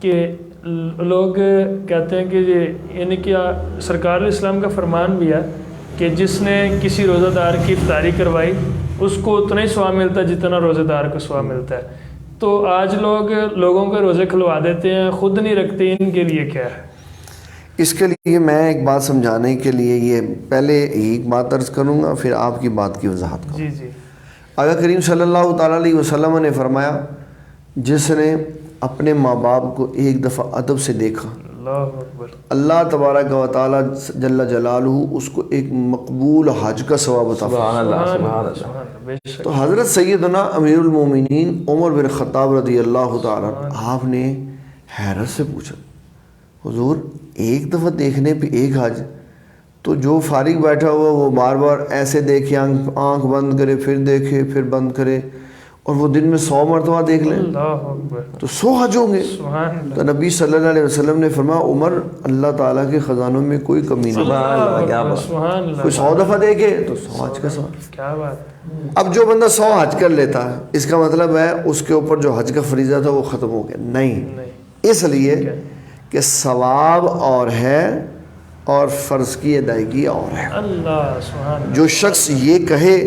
کہ لوگ کہتے ہیں کہ یعنی کیا سرکار اسلام کا فرمان بھی ہے کہ جس نے کسی روزہ دار کی افطاری کروائی اس کو اتنا ہی ثواب ملتا ہے جتنا روزہ دار کو ثواب ملتا ہے، تو آج لوگ لوگوں کے روزے کھلوا دیتے ہیں، خود نہیں رکھتے، ان کے لیے کیا ہے؟ اس کے لیے میں ایک بات سمجھانے کے لیے یہ پہلے ایک بات عرض کروں گا، پھر آپ کی بات کی وضاحت کروں۔ جی جی۔ آقا کریم صلی اللہ تعالیٰ علیہ وسلم نے فرمایا جس نے اپنے ماں باپ کو ایک دفعہ ادب سے دیکھا، اللہ اکبر، اللہ تبارک و تعالیٰ جل جلالہ اس کو ایک مقبول حج کا ثواب عطا فرمائے۔ سبحان اللہ، سبحان اللہ۔ سبحان اللہ، بے شک۔ تو حضرت سیدنا امیر المومنین عمر بن خطاب رضی اللہ تعالیٰ آپ نے حیرت سے پوچھا حضور ایک دفعہ دیکھنے پہ ایک حج، تو جو فارغ بیٹھا ہوا وہ بار بار ایسے دیکھے، آنکھ بند کرے پھر دیکھے پھر بند کرے، اور وہ دن میں 100 مرتبہ دیکھ لیں اللہ اکبر، تو 100 حج ہوں گے۔ سبحان اللہ، تو نبی صلی اللہ علیہ وسلم نے فرمایا عمر اللہ تعالیٰ کے خزانوں میں کوئی کمی نہیں، سبحان اللہ، کیا بات۔ سبحان اللہ، کوئی 100 دفعہ دیکھے تو 100 حج کا ثواب۔ کیا بات۔ اب جو بندہ 100 حج کر لیتا ہے اس کا مطلب ہے اس کے اوپر جو حج کا فریضہ تھا وہ ختم ہو گیا؟ نہیں، اس لیے کہ ثواب اور ہے اور فرض کی ادائیگی اور ہے۔ اللہ سبحان اللہ، جو شخص یہ کہے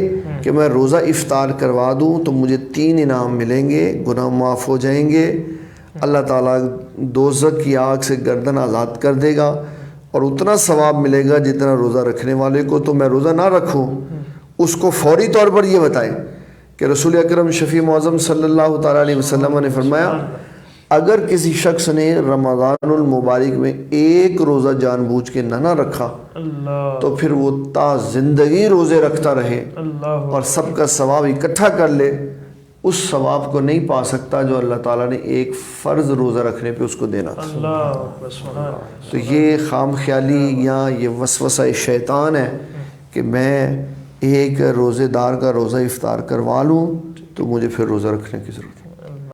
کہ میں روزہ افطار کروا دوں تو مجھے 3 انعام ملیں گے، گناہ معاف ہو جائیں گے، اللہ تعالیٰ دوزخ کی آگ سے گردن آزاد کر دے گا، اور اتنا ثواب ملے گا جتنا روزہ رکھنے والے کو۔ تو میں روزہ نہ رکھوں اس کو فوری طور پر یہ بتائیں کہ رسول اکرم شفیع معظم صلی اللہ تعالیٰ علیہ وسلم نے فرمایا اگر کسی شخص نے رمضان المبارک میں ایک روزہ جان بوجھ کے نہ رکھا اللہ، تو پھر وہ تا زندگی روزے رکھتا رہے اللہ، اور سب کا ثواب اکٹھا کر لے، اس ثواب کو نہیں پا سکتا جو اللہ تعالیٰ نے ایک فرض روزہ رکھنے پہ اس کو دینا تھا۔ اللہ اکبر، سبحان اللہ۔ تو یہ خام خیالی یا یہ وسوسہ شیطان ہے کہ میں ایک روزے دار کا روزہ افطار کروا لوں تو مجھے پھر روزہ رکھنے کی ضرورت ہے۔